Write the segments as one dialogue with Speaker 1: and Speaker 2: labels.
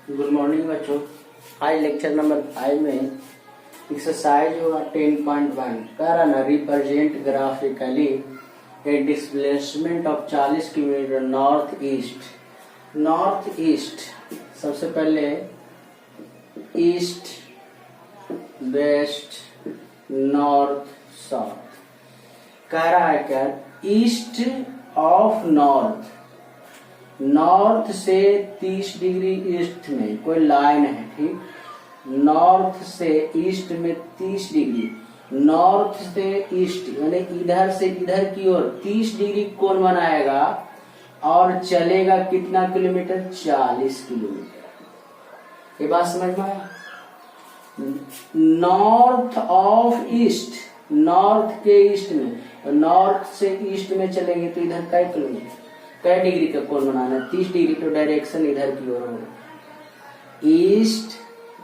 Speaker 1: Good morning बच्चों। आज lecture number 5 में एक्सरसाइज हुआ 10.1 कह रहा ना, represent graphically A displacement of 40 kilometre north east. North east सबसे पहले ईस्ट वेस्ट नॉर्थ साउथ कह रहा है क्या, ईस्ट ऑफ नॉर्थ, नॉर्थ से 30 डिग्री ईस्ट में कोई लाइन है, ठीक, नॉर्थ से ईस्ट में 30 डिग्री, नॉर्थ से ईस्ट यानी इधर से इधर की ओर 30 डिग्री कोण बनाएगा और चलेगा कितना किलोमीटर, 40 किलोमीटर। ये बात समझ में आया। नॉर्थ ऑफ ईस्ट, नॉर्थ के ईस्ट में, नॉर्थ से ईस्ट में चलेंगे तो इधर कई किलोमीटर, कई डिग्री का कोण बनाना है, 30 डिग्री, तो डायरेक्शन इधर की ओर होगा। ईस्ट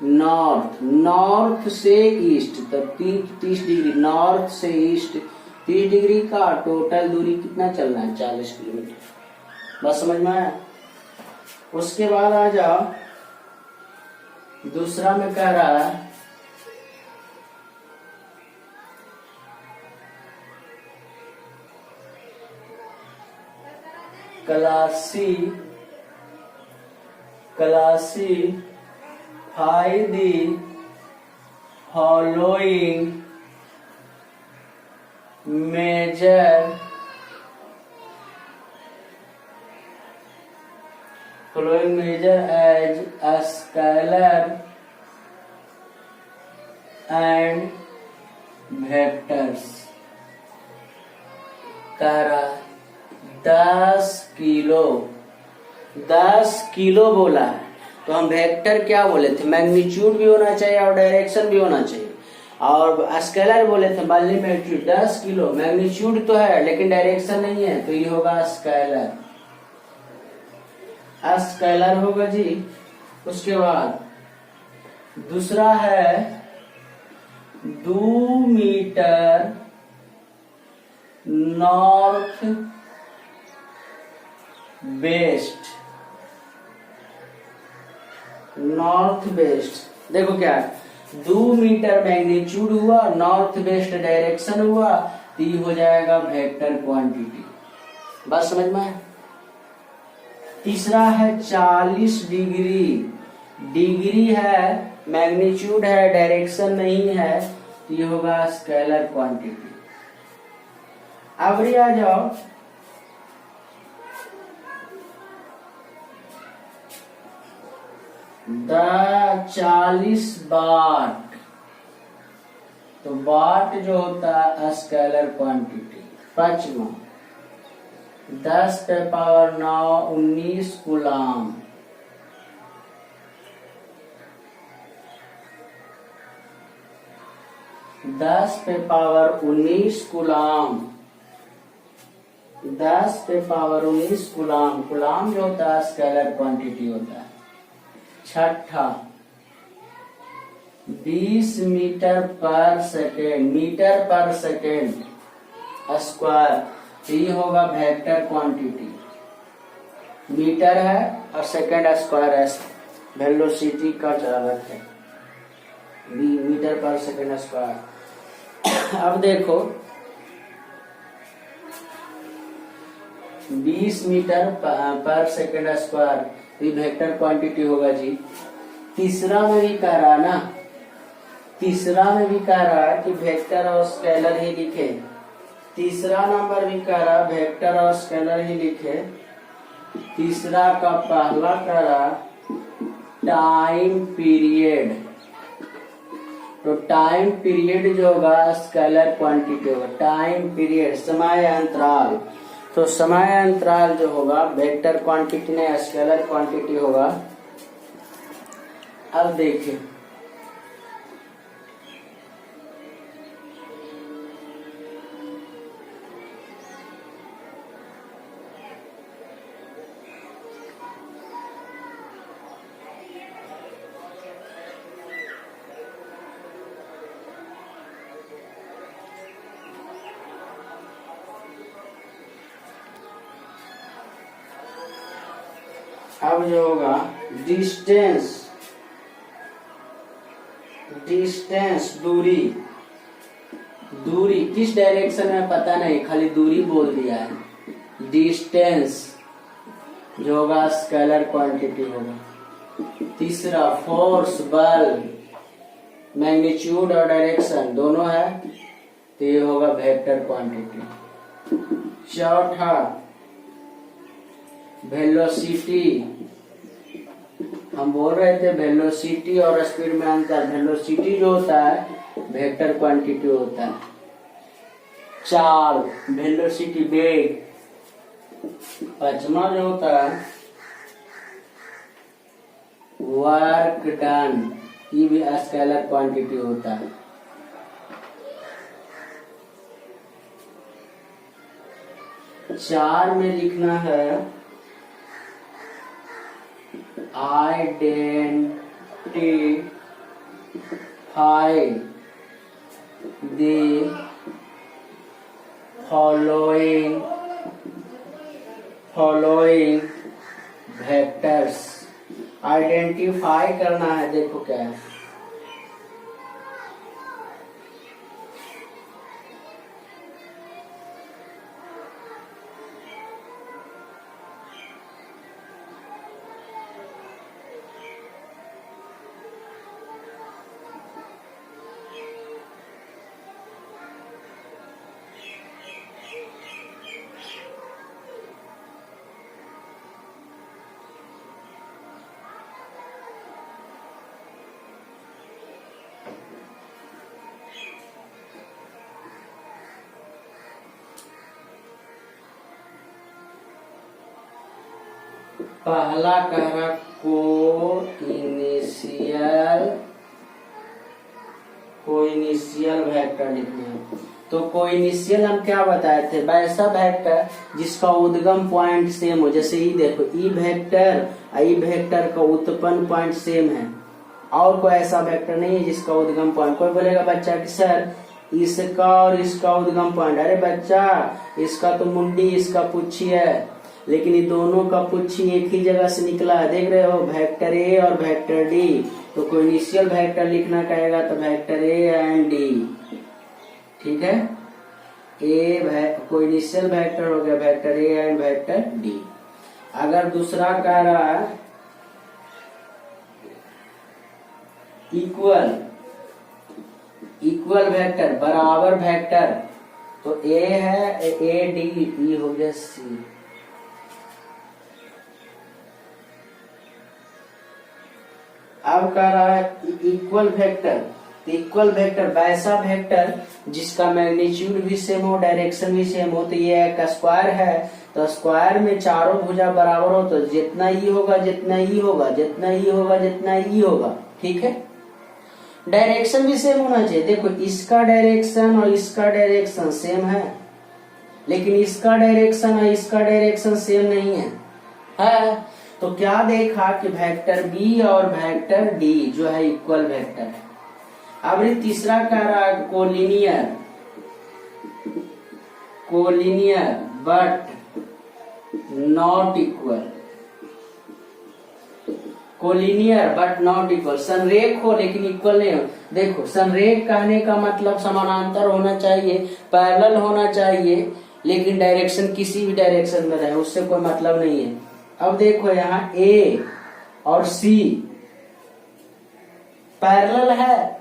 Speaker 1: नॉर्थ, नॉर्थ से ईस्ट तो 30 डिग्री, नॉर्थ से ईस्ट 30 डिग्री का टोटल दूरी कितना चलना है, 40 किलोमीटर। बस समझ में आया। उसके बाद आ जाओ दूसरा में कह रहा है classify the following major as a scalar and vectors। कह रहा 10 किलो बोला है तो हम वेक्टर क्या बोले थे, मैग्नीट्यूड भी होना चाहिए और डायरेक्शन भी होना चाहिए, और स्केलर बोले थे मैग्नीट्यूड 10 किलो, मैग्नीट्यूड तो है लेकिन डायरेक्शन नहीं है, तो ये होगा स्केलर, स्केलर होगा जी। उसके बाद दूसरा है 2 metre north west, north west देखो क्या है, 2 मीटर मैग्नीट्यूड हुआ, नॉर्थ वेस्ट डायरेक्शन हुआ, तो ये हो जाएगा वेक्टर क्वांटिटी। बस समझ में आया। तीसरा है 40 डिग्री, डिग्री है, मैग्नीट्यूड है, डायरेक्शन नहीं है, तो ये होगा स्केलर क्वांटिटी। अब आ जाओ 40 वाट, तो वाट जो होता है स्केलर क्वांटिटी। पांचवा 10 पे पावर 9 19 कूलाम, 10 पे पावर 19 कूलाम, 10 पे पावर 19 कूलाम, कूलाम जो होता है स्केलर क्वांटिटी होता है। छठा 20 मीटर पर सेकेंड, मीटर पर सेकेंड स्क्वायर, ये होगा वेक्टर क्वांटिटी। मीटर है और सेकेंड स्क्वायर है, वेलोसिटी का चालक है, मीटर पर सेकेंड स्क्वायर। अब देखो 20 मीटर पर सेकेंड स्क्वायर, ये वेक्टर क्वांटिटी होगा जी। तीसरा में भी कह रहा ना, तीसरा में भी कह रहा है कि वेक्टर और स्केलर ही लिखे, तीसरा नंबर भी कह रहा वेक्टर और स्केलर ही लिखे। तीसरा का पहला कह रहा टाइम पीरियड, तो टाइम पीरियड जो होगा स्केलर क्वांटिटी होगा, टाइम पीरियड समय अंतराल, तो समय अंतराल जो होगा वेक्टर क्वांटिटी ने स्केलर क्वांटिटी होगा। अब देखिए अब जो होगा डिस्टेंस, डिस्टेंस दूरी, दूरी किस डायरेक्शन में पता नहीं, खाली दूरी बोल दिया है। डिस्टेंस जो होगा स्केलर क्वांटिटी होगा। तीसरा फोर्स बल, मैग्नीट्यूड और डायरेक्शन दोनों है तो ये होगा वेक्टर क्वांटिटी। चौथा वेलोसिटी, हम बोल रहे थे वेलोसिटी और स्पीड में अंतर, वेलोसिटी जो होता है वेक्टर क्वांटिटी होता है। चाल वेलोसिटी वेग। पांचवा जो होता है वर्क डन, ये भी स्केलर क्वांटिटी होता है। चार में लिखना है identify the following vectors. Identify करना है, देखो क्या है, पहला कह रहा को इनिशियल वेक्टर लिखना है। तो को इनिशियल हम क्या बताए थे, वैसा वेक्टर जिसका उद्गम पॉइंट सेम हो। जैसे ई देखो, ई वेक्टर का उत्पन्न पॉइंट सेम है, और कोई ऐसा वेक्टर नहीं है जिसका उद्गम पॉइंट। कोई बोलेगा बच्चा कि सर इसका और इसका उद्गम पॉइंट, अरे बच्चा इसका तो मुंडी इसका पुच्छी है, लेकिन ये दोनों का पुच्छी एक ही जगह से निकला है, देख रहे हो, वेक्टर ए और वेक्टर डी। तो कोई इनिशियल वेक्टर लिखना कहेगा तो वेक्टर ए एंड डी, ठीक है। कोई इनिशियल वेक्टर हो गया vector A and vector D. अगर दूसरा कह रहा है इक्वल वेक्टर, बराबर वेक्टर, तो ए है ए डी, ई हो गया सी। अब कह रहा है इक्वल वेक्टर, तो इक्वल वेक्टर वैसा वेक्टर जिसका मैग्नीट्यूड भी सेम हो, डायरेक्शन भी सेम हो। तो ये एक स्क्वायर है, तो स्क्वायर में चारों भुजा बराबर हो, तो जितना ई होगा जितना ई होगा जितना ई होगा जितना ई होगा, ठीक है। डायरेक्शन भी सेम होना चाहिए। देखो इसका डायरेक्शन और इसका डायरेक्शन सेम है, लेकिन इसका डायरेक्शन और इसका डायरेक्शन सेम नहीं है। तो क्या देखा कि वेक्टर बी और वेक्टर डी जो है इक्वल वेक्टर है। अब ये तीसरा कह रहा है collinear but not equal. Collinear but not equal, संरेख हो लेकिन इक्वल नहीं हो। देखो संरेख कहने का मतलब समानांतर होना चाहिए, पैरेलल होना चाहिए, लेकिन डायरेक्शन किसी भी डायरेक्शन में रहे, उससे कोई मतलब नहीं है। अब देखो यहाँ ए और सी पैरेलल है,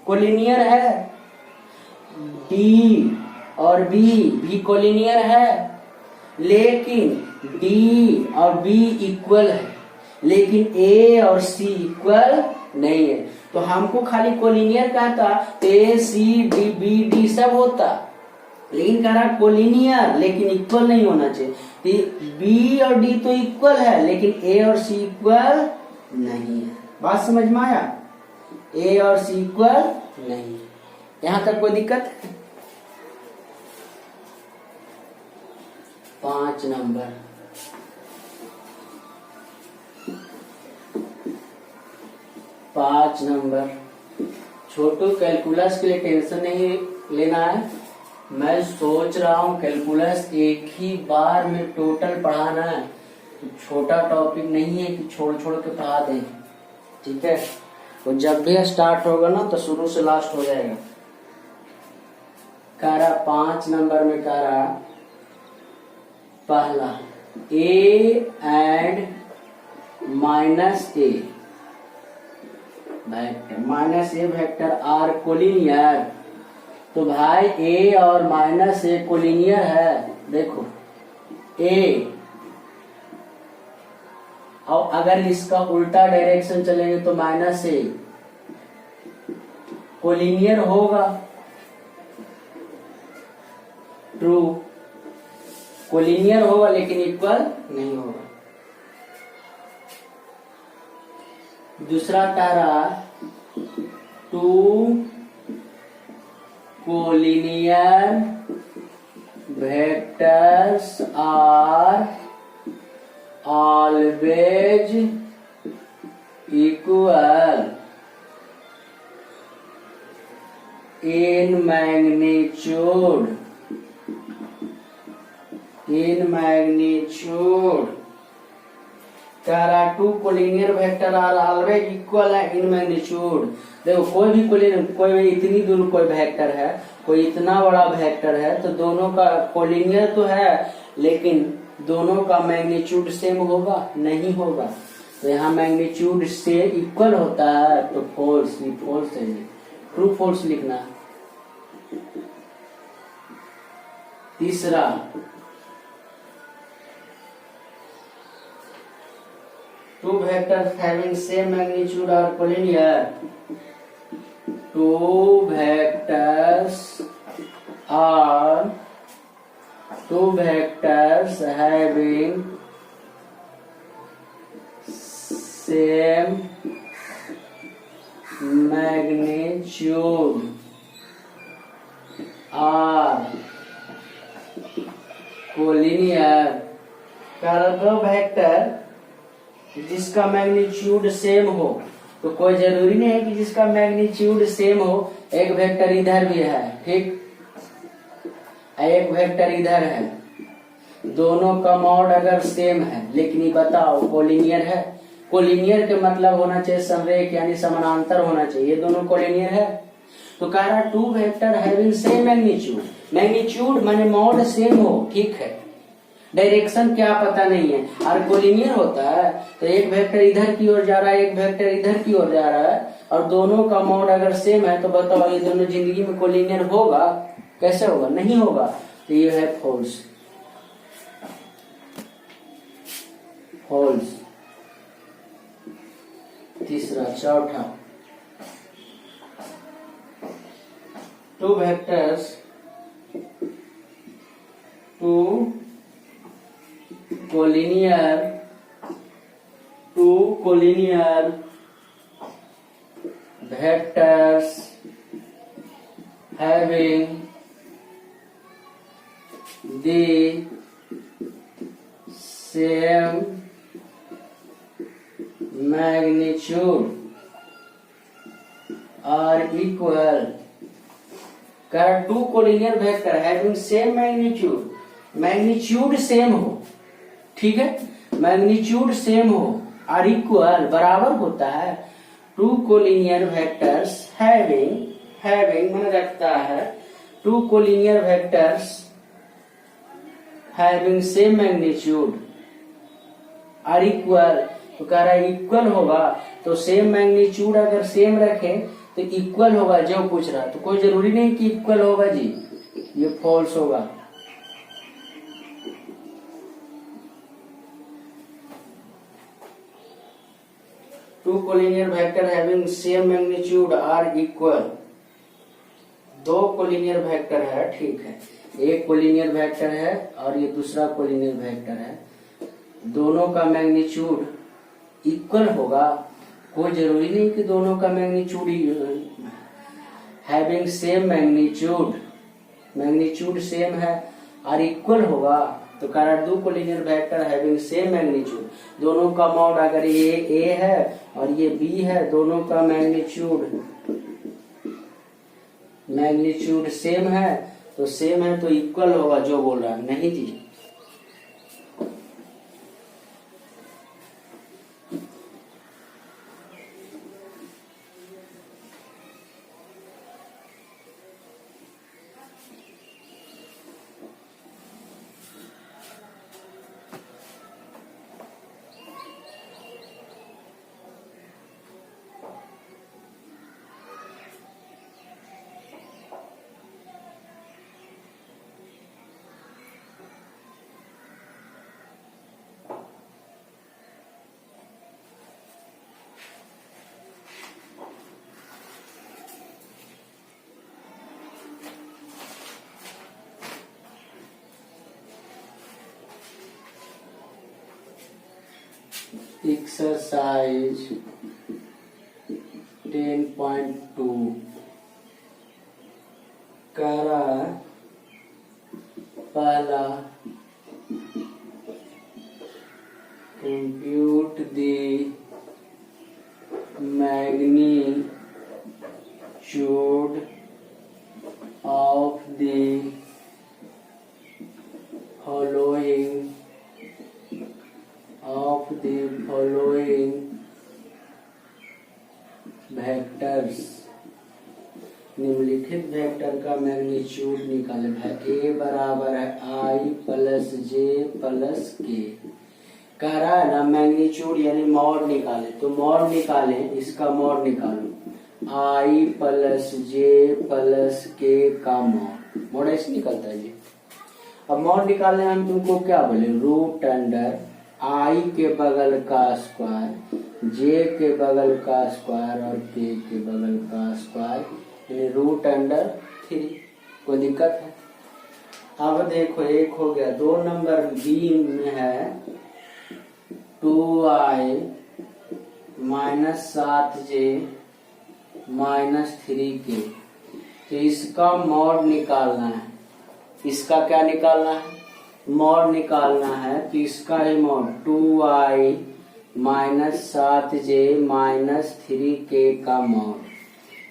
Speaker 1: कोलिनियर है। डी और बी भी कोलिनियर है, लेकिन डी और बी इक्वल है, लेकिन ए और सी इक्वल नहीं है। तो हमको खाली कोलिनियर कहता तो ए सी डी बी डी सब होता, लेकिन कह रहा कोलिनियर लेकिन इक्वल नहीं होना चाहिए। बी और डी तो इक्वल है, लेकिन ए और सी इक्वल नहीं है। बात समझ में आया? ए और सी इक्वल नहीं है। यहां तक कोई दिक्कत? 5 नंबर, छोटू कैलकुलस के लिए टेंशन नहीं लेना है। मैं सोच रहा हूँ कैलकुलस एक ही बार में टोटल पढ़ाना है, तो छोटा टॉपिक नहीं है कि छोड़ छोड़ के पढ़ा दें, ठीक है। तो जब भी स्टार्ट होगा ना तो शुरू से लास्ट हो जाएगा। कह रहा 5 नंबर में कह रहा पहला A and minus A vector, minus A vector are collinear. तो भाई ए और माइनस ए कोलिनियर है। देखो ए, और अगर इसका उल्टा डायरेक्शन चलेंगे तो माइनस ए कोलिनियर होगा, ट्रू, कोलिनियर होगा लेकिन इक्वल नहीं होगा। दूसरा कह रहा 2 collinear vectors are always equal in magnitude, in magnitude. कह रहा 2 collinear vector are always equal है इन मैग्नीट्यूड। देखो कोई भी कोलिनियर, कोई भी इतनी दूर कोई वेक्टर है, कोई इतना बड़ा वेक्टर है, तो दोनों का कोलिनियर तो है लेकिन दोनों का मैग्नीट्यूड सेम होगा? नहीं होगा। तो यहाँ मैग्नीट्यूड से इक्वल होता है तो फॉल्स, ये फॉल्स है, ट्रू फॉल्स लिखना। तीसरा 2 vectors having same magnitude are collinear. 2 vectors having same magnitude are collinear। दो वेक्टर जिसका मैग्नीट्यूड सेम हो, तो कोई जरूरी नहीं है कि जिसका मैग्नीट्यूड सेम हो। एक वेक्टर इधर भी है, ठीक, एक वेक्टर इधर है, दोनों का मॉड अगर सेम है, लेकिन ये बताओ कोलिनियर है? कोलिनियर के मतलब होना चाहिए समरेख यानी समानांतर होना चाहिए। ये दोनों कोलिनियर है। तो कह रहा 2 vector having same magnitude, magnitude माने मॉड सेम हो, ठीक है, डायरेक्शन क्या पता नहीं है, और कोलिनियर होता है तो एक वेक्टर इधर की ओर जा रहा है, एक वेक्टर इधर की ओर जा रहा है, और दोनों का मोड अगर सेम है तो बताओ ये दोनों जिंदगी में कोलिनियर होगा? कैसे होगा? नहीं होगा। तो ये है फॉल्स, फॉल्स। तीसरा, चौथा 2 vectors, 2 collinear vectors having the same magnitude are equal। कर 2 collinear vector having same magnitude, magnitude same हो, ठीक है, मैग्नीट्यूड सेम हो, और इक्वल बराबर होता है। 2 कोलिनियर वेक्टर्स हैविंग मैंने रखता है 2 collinear vectors having same magnitude और इक्वल। तो कह रहा है इक्वल होगा, तो सेम मैग्नीट्यूड अगर सेम रखें तो इक्वल होगा। जो पूछ रहा तो कोई जरूरी नहीं कि इक्वल होगा जी, ये फॉल्स होगा। Two collinear vector having same magnitude are equal. 2 collinear vector है, ठीक है, एक कोलिनियर वेक्टर है और ये दूसरा कोलिनियर वेक्टर है, दोनों का मैग्नीट्यूड इक्वल होगा। कोई जरूरी नहीं कि दोनों का magnitude having same magnitude, magnitude same है और इक्वल होगा। तो कारण 2 collinear vector having same magnitude, दोनों का मॉड अगर ये ए है और ये बी है, दोनों का मैग्नीट्यूड सेम है, तो सेम है तो इक्वल होगा। जो बोल रहा है नहीं जी। एक्सरसाइज 10.2 करा पहला compute the magnitude of the following vectors. निम्नलिखित वेक्टर का मैग्नीट्यूड निकाले। ए बराबर है आई प्लस जे प्लस के। कह रहा है ना मैग्नीट्यूड यानी मॉड निकाले, तो मॉड निकाले, इसका मॉड निकालो। आई प्लस जे प्लस के का मॉड ऐसे निकलता है जी। अब मॉड निकालने में हम तुमको क्या बोले, रूट अंडर आई के बगल का स्क्वायर, जे के बगल का स्क्वायर और के बगल का स्क्वायर, यानी रूट अंडर 3। कोई दिक्कत है? अब देखो एक हो गया। 2 नंबर बी में है 2i -7j -3k। तो इसका मॉड निकालना है। इसका क्या निकालना है? मॉड निकालना है। तो इसका ही मॉड 2i -7j -3k का मॉड।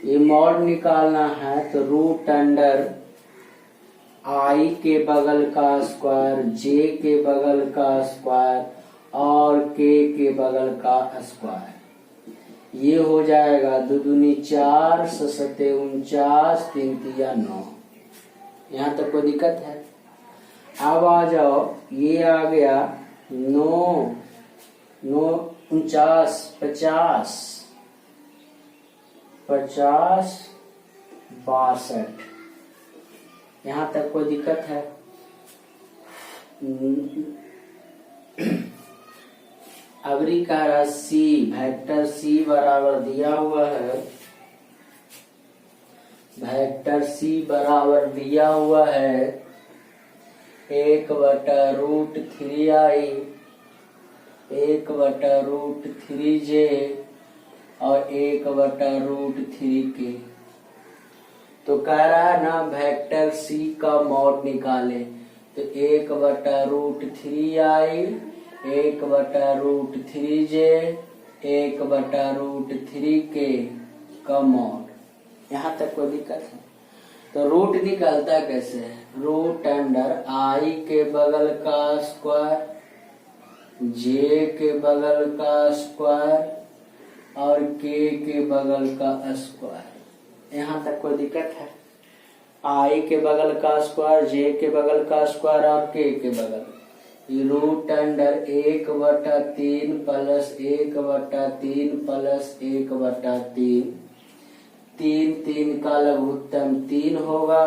Speaker 1: ये मॉड निकालना है तो रूट अंडर आई के बगल का स्क्वायर, जे के बगल का स्क्वायर और के बगल का स्क्वायर। ये हो जाएगा 2 दूनी 4 सते 49 3 तिया 9। यहाँ तक कोई दिक्कत है? अब आ जाओ, ये आ गया 9 49 50 62। यहाँ तक कोई दिक्कत है? अगली कह रहा सी, वेक्टर सी बराबर दिया हुआ है। वेक्टर सी बराबर दिया हुआ है 1/√3i 1/√3j और 1/√3k। तो कह रहा है ना वेक्टर सी का मॉड निकाले। तो 1/√3i 1/√3j 1/√3k का मॉड। यहाँ तक कोई दिक्कत है? तो रूट निकलता कैसे है? रूट अंडर आई के बगल का स्क्वायर, जे के बगल का स्क्वायर और के बगल का स्क्वायर। यहाँ तक कोई दिक्कत है? आई के बगल का स्क्वायर, जे के बगल का स्क्वायर और के बगल। Root under 1/3 plus 1/3 plus 1/3। 3 का लघुत्तम 3 होगा।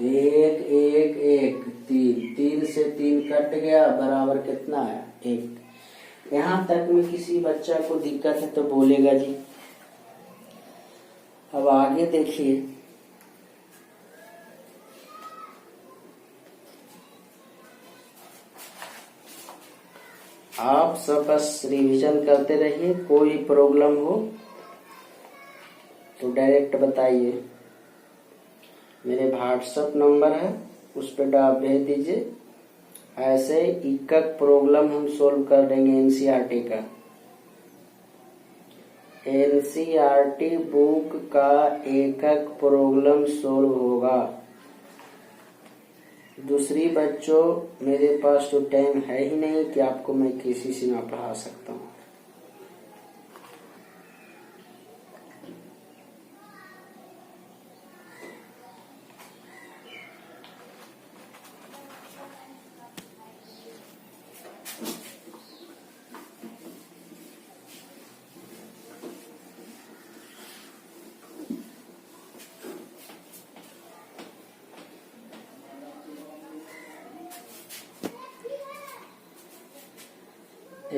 Speaker 1: 1 1 1 3 से 3 कट गया, बराबर कितना है? 1। यहाँ तक में किसी बच्चा को दिक्कत है तो बोलेगा जी। अब आगे देखिए, आप सब बस रिवीजन करते रहिए। कोई प्रॉब्लम हो तो डायरेक्ट बताइए। मेरे व्हाट्सएप नंबर है, उस पर आप भेज दीजिए। ऐसे एक प्रॉब्लम हम सोल्व कर देंगे एनसीईआरटी का। एनसीईआरटी बुक का एक प्रॉब्लम सोल्व होगा। दूसरी बच्चों, मेरे पास तो टाइम है ही नहीं कि आपको मैं किसी से ना पढ़ा सकता हूँ।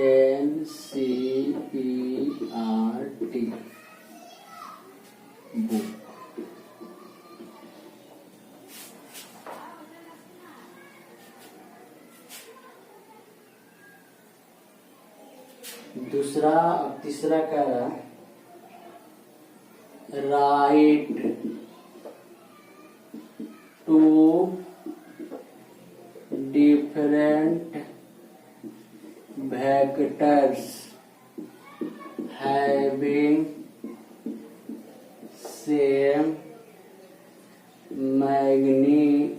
Speaker 1: एनसीईआरटी बुक दूसरा तीसरा कह रहा right two different vectors having same magnitude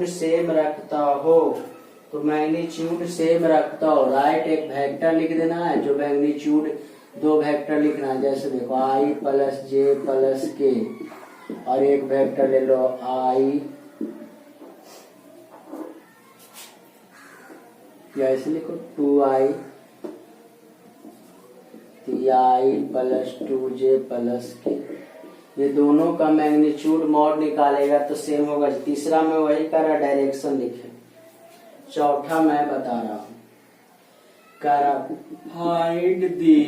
Speaker 1: same रखता हो, तो मैग्नीट्यूड सेम रखता हो राइट एक वेक्टर लिख देना है, जो मैग्नीट्यूड दो वेक्टर लिखना है, जैसे देखो i प्लस जे प्लस के, और एक वेक्टर ले लो i, या ऐसे लिखो 2i i plus 2j plus के, ये दोनों का मैग्नीट्यूड मॉड निकालेगा तो सेम होगा। तीसरा में वही करा डायरेक्शन लिखे। चौथा मैं बता रहा हूं, करा find the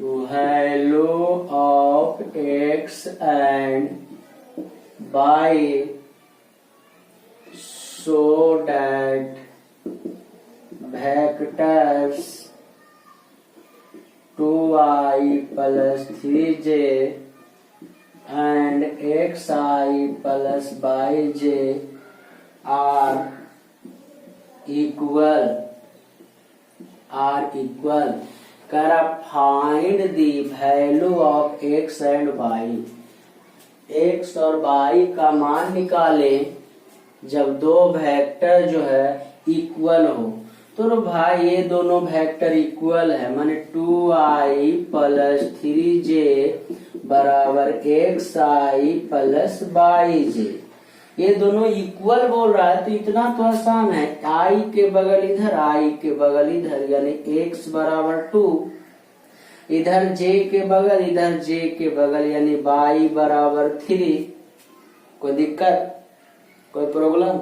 Speaker 1: value of x and y so that vectors 2i plus 3j and xi plus yj are equal करा find the value of x and y, x और y का मान निकाले जब दो वेक्टर जो है इक्वल हो। तो भाई ये दोनों वेक्टर इक्वल है, माने 2i प्लस 3j बराबर xi प्लस yj, ये दोनों इक्वल बोल रहा है तो इतना तो आसान है, i के बगल इधर i के बगल इधर, यानी x बराबर 2, इधर j के बगल इधर j के बगल, यानी y बराबर 3। कोई दिक्कत, कोई प्रॉब्लम?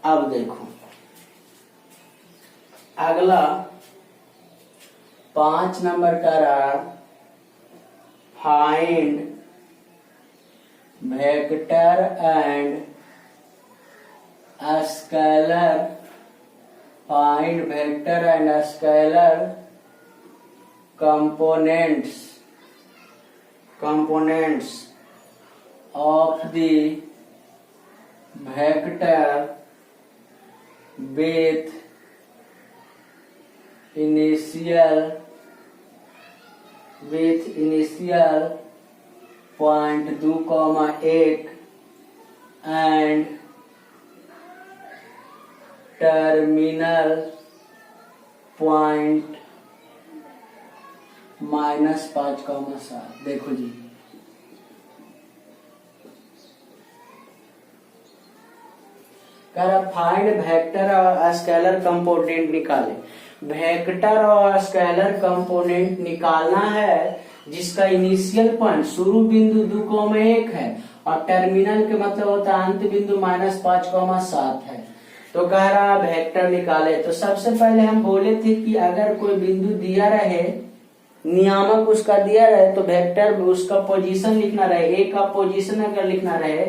Speaker 1: अब देखो अगला 5 नंबर का रहा find vector and scalar, find vector and scalar components of the vector with initial point 2,8 and terminal point -5,7। देखो जी कर फाइंड वेक्टर और स्केलर कंपोनेंट निकाले। वेक्टर और स्केलर कंपोनेंट निकालना है जिसका इनिशियल पॉइंट शुरू बिंदु 2,1 है और टर्मिनल के मतलब होता है अंत बिंदु -5,7 है। तो कह रहा वेक्टर निकाले, तो सबसे पहले हम बोले थे कि अगर कोई बिंदु दिया रहे, नियामक उसका दिया रहे, तो वेक्टर उसका पोजीशन लिखना रहे, ए का पोजीशन अगर लिखना रहे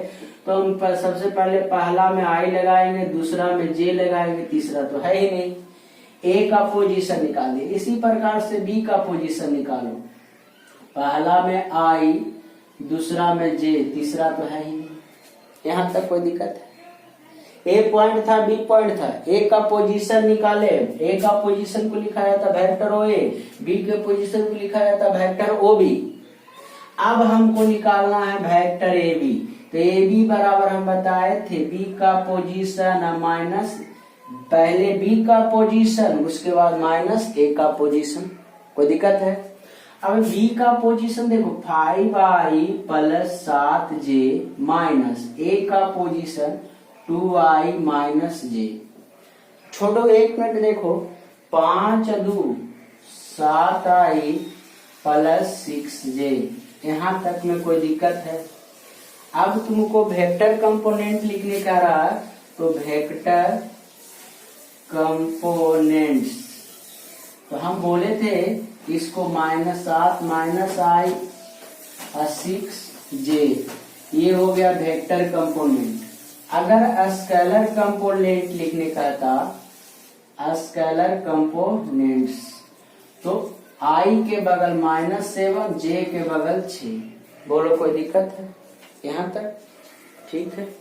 Speaker 1: तो हम सबसे पहले पहला में आई लगाएंगे, दूसरा में जे लगाएंगे, तीसरा तो है ही नहीं, ए का पोजीशन निकालिए। इसी प्रकार से बी का पोजीशन निकालो, पहला में आई, दूसरा में जे, तीसरा तो है ही नहीं। यहाँ तक कोई दिक्कत है? ए पॉइंट था, बी पॉइंट था, ए का पोजीशन निकाले, ए का पोजीशन को लिखा जाता वेक्टर ओ ए, बी के पोजीशन को लिखा जाता वेक्टर ओ बी। अब हमको निकालना है वेक्टर ए बी, तो ए बी बराबर हम बताए थे बी का पोजीशन माइनस, पहले बी का पोजीशन उसके बाद माइनस ए का पोजीशन। कोई दिक्कत है? अब बी का पोजीशन देखो 5i प्लस 7j माइनस ए का पोजीशन 2i माइनस जे। छोड़ो एक मिनट, देखो 5 2 7i प्लस 6j, यहाँ तक में कोई दिक्कत है? अब तुमको वेक्टर कंपोनेंट लिखने का रहा, तो वेक्टर कंपोनेंट्स, तो हम बोले थे इसको -7 माइनस आई और 6j, ये हो गया वेक्टर कंपोनेंट। अगर स्केलर कंपोनेंट लिखने का था, स्केलर कंपोनेंट्स, तो I के बगल -7, J के बगल 6। बोलो कोई दिक्कत है यहाँ तक? ठीक है।